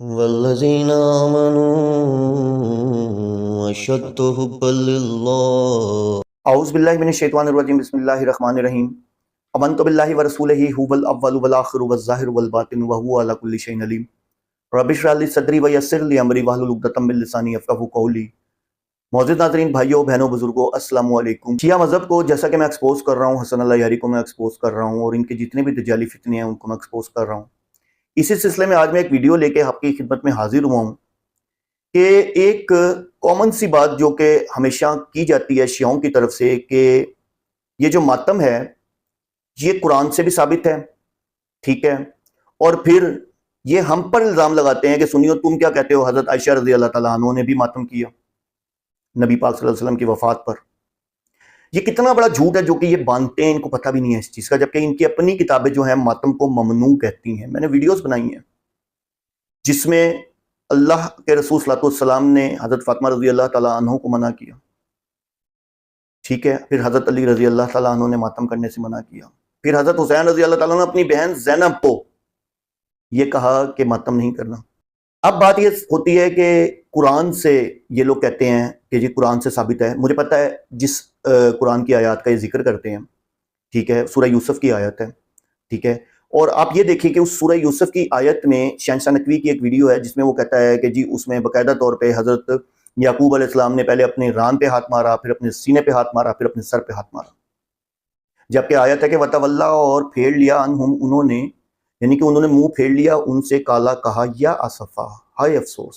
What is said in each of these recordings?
والذین آمنوا اشد حبا للہ اعوذ باللہ من الشیطان الرجیم بسم اللہ الرحمن الرحیم آمنت باللہ ورسولہ هو الاول والآخر والظاہر والباطن وهو على كل شيء علیم رب اشرح لي صدری ویسر لي امری واحلل عقدۃ من لسانی یفقہوا قولی۔ معزز ناظرین، بھائیوں بہنوں بزرگوں، السلام علیکم۔ شیعہ مذہب کو جیسا کہ میں ایکسپوز کر رہا ہوں، حسن اللہ یاری کو میں ایکسپوز کر رہا ہوں، اور ان کے جتنے بھی دجالی فتنے ہیں ان کو میں ایکسپوز کر رہا ہوں۔ اسی سلسلے میں آج میں ایک ویڈیو لے کے آپ کی خدمت میں حاضر ہوا ہوں کہ ایک کامن سی بات جو کہ ہمیشہ کی جاتی ہے شیعوں کی طرف سے کہ یہ جو ماتم ہے یہ قرآن سے بھی ثابت ہے، ٹھیک ہے، اور پھر یہ ہم پر الزام لگاتے ہیں کہ سنیو تم کیا کہتے ہو، حضرت عائشہ رضی اللہ تعالیٰ عنہ نے بھی ماتم کیا نبی پاک صلی اللہ علیہ وسلم کی وفات پر۔ یہ کتنا بڑا جھوٹ ہے جو کہ یہ باندھتے ہیں، ان کو پتہ بھی نہیں ہے اس چیز کا، جبکہ ان کی اپنی کتابیں جو ہیں ماتم کو ممنوع کہتی ہیں۔ میں نے ویڈیوز بنائی ہیں جس میں اللہ کے رسول صلی اللہ علیہ وسلم نے حضرت فاطمہ رضی اللہ تعالیٰ عنہ کو منع کیا، ٹھیک ہے، پھر حضرت علی رضی اللہ تعالیٰ عنہ نے ماتم کرنے سے منع کیا، پھر حضرت حسین رضی اللہ تعالیٰ عنہ نے اپنی بہن زینب کو یہ کہا کہ ماتم نہیں کرنا۔ اب بات یہ ہوتی ہے کہ قرآن سے یہ لوگ کہتے ہیں کہ جی قرآن سے ثابت ہے۔ مجھے پتہ ہے جس قرآن کی آیات کا یہ ذکر کرتے ہیں، ٹھیک ہے، سورہ یوسف کی آیت ہے، ٹھیک ہے، اور آپ یہ دیکھیں کہ اس سورہ یوسف کی آیت میں شہنشاہ نقوی کی ایک ویڈیو ہے جس میں وہ کہتا ہے کہ جی اس میں باقاعدہ طور پہ حضرت یعقوب علیہ السلام نے پہلے اپنے ران پہ ہاتھ مارا، پھر اپنے سینے پہ ہاتھ مارا، پھر اپنے سر پہ ہاتھ مارا، جبکہ آیت ہے کہ وَتَوَلَّا، اور پھیر لیا عنہم، انہوں نے، یعنی کہ انہوں نے منہ پھیر لیا ان سے، کالا کہا یا اسفا، ہائے افسوس،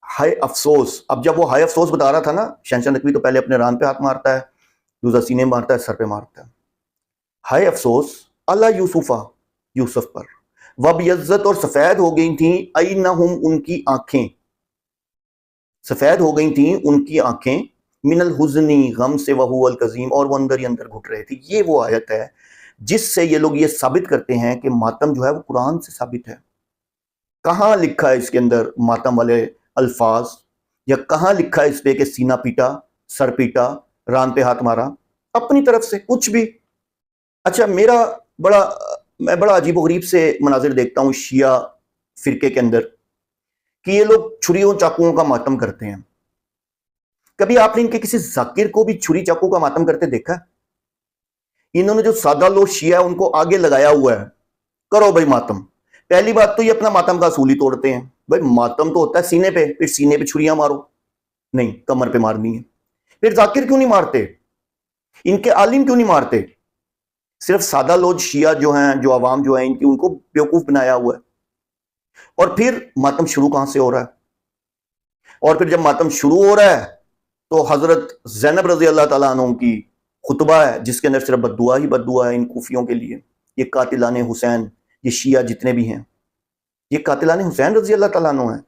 ہائے افسوس۔ اب جب وہ ہائے افسوس بتا رہا تھا نا، شہنشاہ نقوی تو پہلے اپنے ران پہ ہاتھ مارتا ہے، دوسرا سینے میں مارتا ہے، سر پہ مارتا ہے، ہائے افسوس اللہ یوسفہ، یوسف پر، وَبْيَضَّتْ، اور سفید ہو گئی تھیں، عَيْنَهُمْ، ان کی آنکھیں، سفید ہو گئی تھیں ان کی آنکھیں، من الحزن، غم سے، وَهُوَ الْكَظِيمُ، اور وہ اندر ہی اندر گھٹ رہے تھے۔ یہ وہ آیت ہے جس سے یہ لوگ یہ ثابت کرتے ہیں کہ ماتم جو ہے وہ قرآن سے ثابت ہے۔ کہاں لکھا ہے اس کے اندر ماتم والے الفاظ، یا کہاں لکھا ہے اس پہ کہ سینہ پیٹا، سر پیٹا، ران پہ ہاتھ مارا؟ اپنی طرف سے کچھ بھی۔ اچھا، میں بڑا عجیب و غریب سے مناظر دیکھتا ہوں شیعہ فرقے کے اندر کہ یہ لوگ چھریوں چاقوؤں کا ماتم کرتے ہیں۔ کبھی آپ نے ان کے کسی ذاکر کو بھی چھری چاقو کا ماتم کرتے دیکھا ہے؟ انہوں نے جو سادہ لوگ شیعہ ان کو آگے لگایا ہوا ہے، کرو بھائی ماتم۔ پہلی بات تو یہ اپنا ماتم کا اصول ہی توڑتے ہیں، بھائی ماتم تو ہوتا ہے سینے پہ، پھر سینے پہ چھریاں مارو، نہیں، کمر پہ مارنی ہے۔ پھر ذاکر کیوں نہیں مارتے؟ ان کے عالم کیوں نہیں مارتے؟ صرف سادہ لوگ شیعہ جو ہیں، جو عوام جو ہیں، ان کو بیوقوف بنایا ہوا ہے۔ اور پھر ماتم شروع کہاں سے ہو رہا ہے؟ اور پھر جب ماتم شروع ہو رہا ہے تو حضرت زینب رضی اللہ تعالیٰ عنہ کی خطبہ ہے جس کے اندر صرف بد دعا ہی بد دعا ہے ان کوفیوں کے لیے۔ یہ قاتلان حسین، یہ شیعہ جتنے بھی ہیں، یہ قاتلان حسین رضی اللہ تعالیٰ عنہ ہیں۔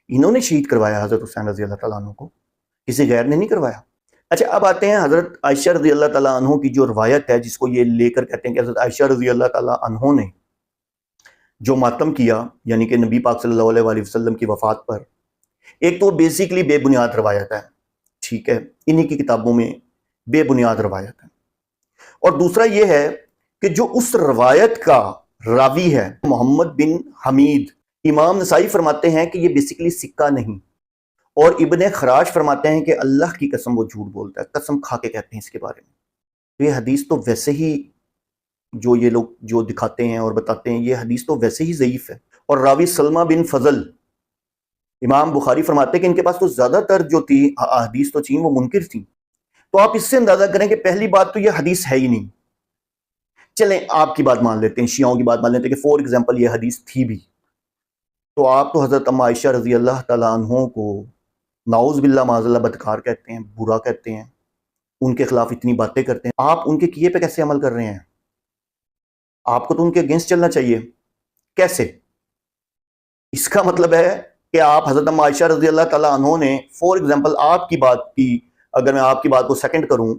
انہوں نے شہید کروایا حضرت حسین رضی اللہ تعالیٰ عنہ کو، کسی غیر نے نہیں کروایا۔ اچھا، اب آتے ہیں حضرت عائشہ رضی اللہ تعالیٰ عنہ کی جو روایت ہے، جس کو یہ لے کر کہتے ہیں کہ حضرت عائشہ رضی اللہ تعالیٰ عنہ نے جو ماتم کیا، یعنی کہ نبی پاک صلی اللہ علیہ وآلہ وسلم کی وفات پر، ایک تو بیسیکلی بے بنیاد روایت ہے، ٹھیک ہے، انہی کی کتابوں میں بے بنیاد روایت ہے۔ اور دوسرا یہ ہے کہ جو اس روایت کا راوی ہے محمد بن حمید، امام نسائی فرماتے ہیں کہ یہ بیسیکلی سکہ نہیں، اور ابن خراش فرماتے ہیں کہ اللہ کی قسم وہ جھوٹ بولتا ہے، قسم کھا کے کہتے ہیں اس کے بارے میں۔ یہ حدیث تو ویسے ہی، جو یہ لوگ جو دکھاتے ہیں اور بتاتے ہیں، یہ حدیث تو ویسے ہی ضعیف ہے۔ اور راوی سلمہ بن فضل، امام بخاری فرماتے ہیں کہ ان کے پاس تو زیادہ تر جو تھی حدیث تو تھیں وہ منکر تھیں۔ تو آپ اس سے اندازہ کریں کہ پہلی بات تو یہ حدیث ہے ہی نہیں۔ چلیں آپ کی بات مان لیتے ہیں، شیعوں کی بات مان لیتے ہیں کہ فور ایگزامپل یہ حدیث تھی بھی، تو آپ تو حضرت ام عائشہ رضی اللہ تعالیٰ عنہ کو نعوذ باللہ معاذ اللہ بدکار کہتے ہیں، برا کہتے ہیں، ان کے خلاف اتنی باتیں کرتے ہیں۔ آپ ان کے کیے پہ کیسے عمل کر رہے ہیں؟ آپ کو تو ان کے اگینسٹ چلنا چاہیے۔ کیسے؟ اس کا مطلب ہے کہ آپ حضرت ام عائشہ رضی اللہ تعالیٰ عنہ نے، فور ایگزامپل آپ کی بات کی، اگر میں آپ کی بات کو سیکنڈ کروں،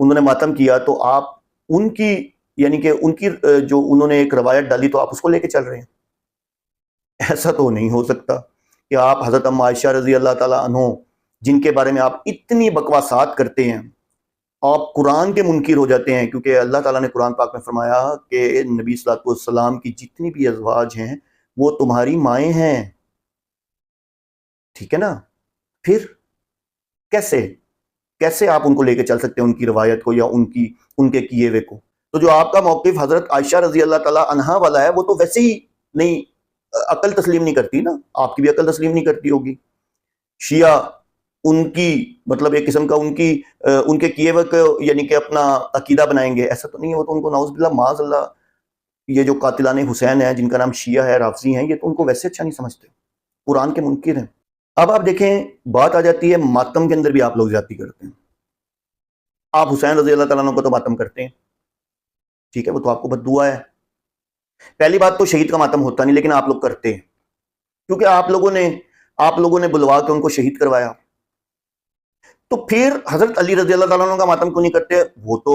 انہوں نے ماتم کیا تو آپ ان کی، یعنی کہ ان کی جو انہوں نے ایک روایت ڈالی تو آپ اس کو لے کے چل رہے ہیں۔ ایسا تو نہیں ہو سکتا کہ آپ حضرت ام عائشہ رضی اللہ تعالیٰ عنہ جن کے بارے میں آپ اتنی بکواسات کرتے ہیں آپ قرآن کے منکر ہو جاتے ہیں، کیونکہ اللہ تعالیٰ نے قرآن پاک میں فرمایا کہ نبی صلی اللہ علیہ وسلم کی جتنی بھی ازواج ہیں وہ تمہاری مائیں ہیں، ٹھیک ہے نا؟ پھر کیسے آپ ان کو لے کے چل سکتے ہیں، ان کی روایت کو یا ان کے کیے ہوئے کو؟ تو جو آپ کا موقف حضرت عائشہ رضی اللہ تعالیٰ عنہا والا ہے وہ تو ویسے ہی نہیں، عقل تسلیم نہیں کرتی نا، آپ کی بھی عقل تسلیم نہیں کرتی ہوگی۔ شیعہ ان کی مطلب ایک قسم کا ان کے کیے ہوئے کو یعنی کہ اپنا عقیدہ بنائیں گے، ایسا تو نہیں ہے، وہ تو ان کو نعوذ باللہ معاذ اللہ، یہ جو قاتلان حسین ہے جن کا نام شیعہ ہے، رافضی ہیں، یہ تو ان کو ویسے اچھا نہیں سمجھتے، قرآن کے منکر ہیں۔ اب آپ دیکھیں بات آ جاتی ہے ماتم کے اندر بھی آپ لوگ زیادتی کرتے ہیں۔ آپ حسین رضی اللہ تعالیٰ عنہ کو تو ماتم کرتے ہیں، ٹھیک ہے، وہ تو آپ کو بد دعا ہے۔ پہلی بات تو شہید کا ماتم ہوتا نہیں، لیکن آپ لوگ کرتے ہیں، کیونکہ آپ لوگوں نے بلوا کے ان کو شہید کروایا۔ تو پھر حضرت علی رضی اللہ تعالیٰ عنہ کا ماتم کیوں نہیں کرتے؟ وہ تو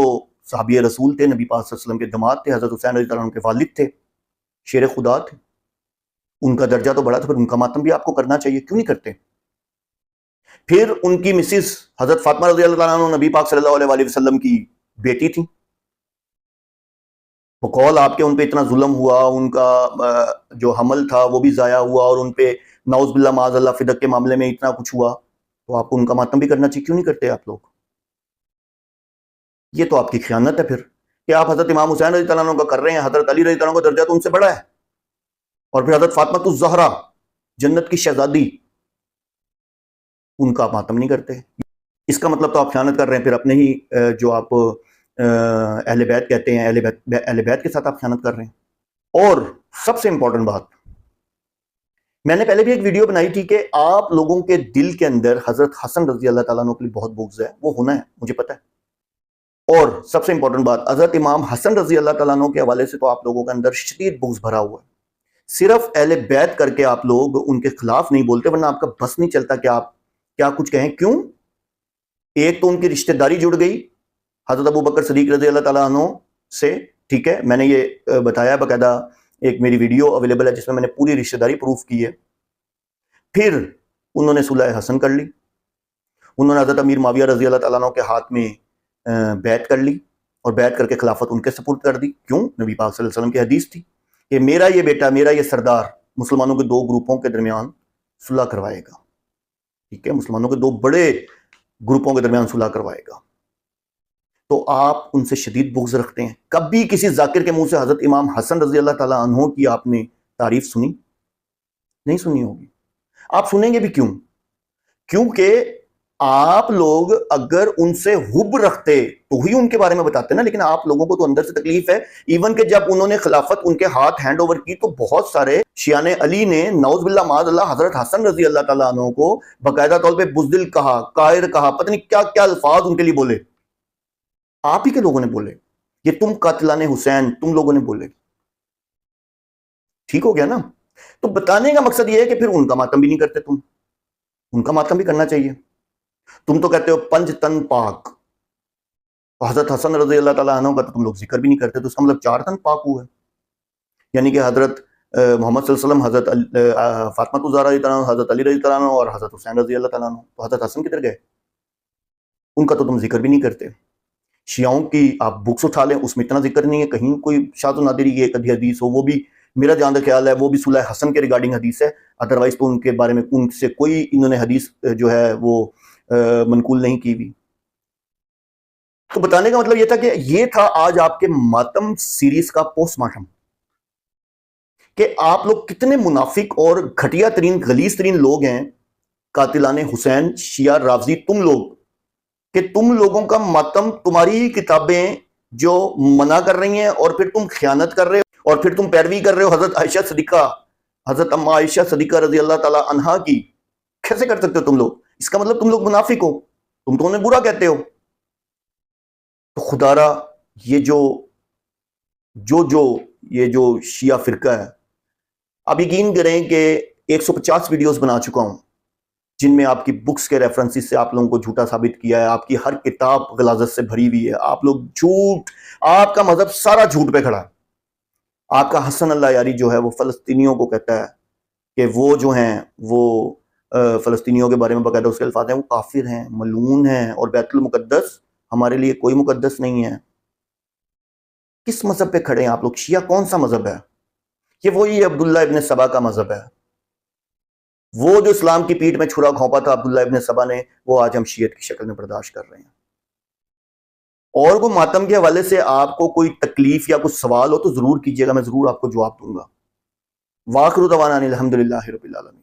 صحابی رسول تھے، نبی پاک صلی اللہ علیہ وسلم کے داماد تھے، حضرت حسین رضی اللہ عنہ کے والد تھے، شیر خدا تھے، ان کا درجہ تو بڑا تھا، پھر ان کا ماتم بھی آپ کو کرنا چاہیے، کیوں نہیں کرتے؟ پھر ان کی مسز حضرت فاطمہ رضی اللہ تعالیٰ عنہ نبی پاک صلی اللہ علیہ وسلم کی بیٹی تھی، بقول آپ کے ان پہ اتنا ظلم ہوا، ان کا جو حمل تھا وہ بھی ضائع ہوا، اور ان پہ نعوذ باللہ معاذ اللہ فدق کے معاملے میں اتنا کچھ ہوا، تو آپ کو ان کا ماتم بھی کرنا چاہیے، کیوں نہیں کرتے آپ لوگ؟ یہ تو آپ کی خیانت ہے پھر، کہ آپ حضرت امام حسین رضی اللہ عنہ کا کر رہے ہیں، حضرت علی رضی اللہ عنہ کا درجہ تو ان سے بڑا ہے، اور پھر حضرت فاطمہ الزہرا جنت کی شہزادی، ان کا آپ ماتم نہیں کرتے۔ اس کا مطلب تو آپ خیانت کر رہے ہیں پھر اپنے ہی جو آپ اہل بیت کہتے ہیں، اہل بیت کے ساتھ آپ خیانت کر رہے ہیں۔ اور سب سے امپورٹنٹ بات، میں نے پہلے بھی ایک ویڈیو بنائی تھی کہ آپ لوگوں کے دل کے اندر حضرت حسن رضی اللہ تعالیٰ عنہ کے لیے بہت بغض ہے، وہ ہونا ہے، مجھے پتہ ہے۔ اور سب سے امپورٹنٹ بات، حضرت امام حسن رضی اللہ تعالیٰ عنہ کے حوالے سے تو آپ لوگوں کے اندر شدید بغض بھرا ہوا ہے، صرف اہل بیت کر کے آپ لوگ ان کے خلاف نہیں بولتے، ورنہ آپ کا بس نہیں چلتا کہ آپ کیا کچھ کہیں۔ کیوں؟ ایک تو ان کی رشتہ داری جڑ گئی حضرت ابو بکر صدیق رضی اللہ تعالیٰ عنہ سے، ٹھیک ہے، میں نے یہ بتایا، باقاعدہ ایک میری ویڈیو اویلیبل ہے جس میں نے پوری رشتہ داری پروف کی ہے۔ پھر انہوں نے صلح حسن کر لی، انہوں نے حضرت امیر معاویہ رضی اللہ تعالیٰ عنہ کے ہاتھ میں بیعت کر لی، اور بیعت کر کے خلافت ان کے سپرد کر دی۔ کیوں؟ نبی پاک صلی اللہ علیہ وسلم کی حدیث تھی کہ میرا یہ بیٹا، میرا یہ سردار مسلمانوں کے دو گروپوں کے درمیان صلح کروائے گا، ٹھیک ہے، مسلمانوں کے دو بڑے گروپوں کے درمیان صلح کروائے گا۔ تو آپ ان سے شدید بغض رکھتے ہیں۔ کبھی کسی ذاکر کے منہ سے حضرت امام حسن رضی اللہ تعالیٰ عنہ کی آپ نے تعریف سنی؟ نہیں سنی ہوگی۔ آپ سنیں گے بھی کیوں؟ کیونکہ آپ لوگ اگر ان سے حب رکھتے تو ہی ان کے بارے میں بتاتے نا، لیکن آپ لوگوں کو تو اندر سے تکلیف ہے۔ ایون کہ جب انہوں نے خلافت ان کے ہاتھ ہینڈ اوور کی تو بہت سارے شیعان علی نے نعوذ باللہ معاذ اللہ حضرت حسن رضی اللہ تعالیٰ عنہ کو باقاعدہ طور پہ بزدل کہا، قائر کہا، پتہ نہیں کیا کیا الفاظ ان کے لیے بولے، آپ ہی کے لوگوں نے بولے، یہ تم قاتلان حسین تم لوگوں نے بولے، ٹھیک ہو گیا نا؟ تو بتانے کا مقصد یہ ہے کہ پھر ان کا ماتم بھی نہیں کرتے تم، ان کا ماتم بھی کرنا چاہیے۔ تم تو کہتے ہو پنج تن پاک، حضرت حسن رضی اللہ تعالیٰ عنہ کا تو تم لوگ ذکر بھی نہیں کرتے، تو اس کا مطلب 4 تن پاک ہوئے، یعنی کہ حضرت محمد صلی اللہ علیہ وسلم، حضرت فاطمہ الزہرا رضی اللہ عنہ، حضرت علی رضی اللہ عنہ اور حضرت حسین رضی اللہ تعالیٰ عنہ، تو حضرت حسن کدھر گئے؟ ان کا تو تم ذکر بھی نہیں کرتے۔ شیعوں کی آپ بکس اٹھا لیں، اس میں اتنا ذکر نہیں ہے، کہیں کوئی شاذ و نادری کی ایک ادھی حدیث ہو، وہ بھی میرا جان کا خیال ہے وہ بھی صلح حسن کے ریگارڈنگ حدیث ہے، ادروائز تو ان کے بارے میں ان سے کوئی انہوں نے حدیث جو ہے وہ منقول نہیں کی بھی۔ تو بتانے کا مطلب یہ تھا کہ یہ تھا آج آپ کے ماتم سیریز کا پوسٹ مارٹم، کہ آپ لوگ کتنے منافق اور گھٹیا ترین غلیظ ترین لوگ ہیں، قاتلان حسین، شیعہ، رافضی، تم لوگ، کہ تم لوگوں کا ماتم تمہاری ہی کتابیں جو منع کر رہی ہیں، اور پھر تم خیانت کر رہے ہو، اور پھر تم پیروی کر رہے ہو حضرت عائشہ صدیقہ، حضرت ام عائشہ صدیقہ رضی اللہ تعالی عنہا کی۔ کیسے کر سکتے ہو تم لوگ؟ اس کا مطلب تم لوگ منافق ہو، تم تو انہیں برا کہتے ہو۔ تو خدا را یہ جو شیعہ فرقہ ہے، اب یقین کریں کہ 150 ویڈیوز بنا چکا ہوں جن میں آپ کی بکس کے ریفرنسز سے آپ لوگوں کو جھوٹا ثابت کیا ہے، آپ کی ہر کتاب غلاظت سے بھری ہوئی ہے، آپ لوگ جھوٹ، آپ کا مذہب سارا جھوٹ پہ کھڑا ہے۔ آپ کا حسن اللہ یاری جو ہے وہ فلسطینیوں کو کہتا ہے کہ وہ جو ہیں وہ فلسطینیوں کے بارے میں باقاعدہ اس کے الفاظ ہیں وہ کافر ہیں، ملعون ہیں، اور بیت المقدس ہمارے لیے کوئی مقدس نہیں ہے۔ کس مذہب پہ کھڑے ہیں آپ لوگ؟ شیعہ کون سا مذہب ہے؟ یہ وہی عبداللہ ابن سبا کا مذہب ہے، وہ جو اسلام کی پیٹھ میں چھرا گھونپا تھا عبداللہ ابن سبا نے، وہ آج ہم شیعت کی شکل میں برداشت کر رہے ہیں۔ اور کوئی ماتم کے حوالے سے آپ کو کوئی تکلیف یا کوئی سوال ہو تو ضرور کیجیے گا، میں ضرور آپ کو جواب دوں گا۔ وآخر دعوانا الحمدللہ رب العالمین۔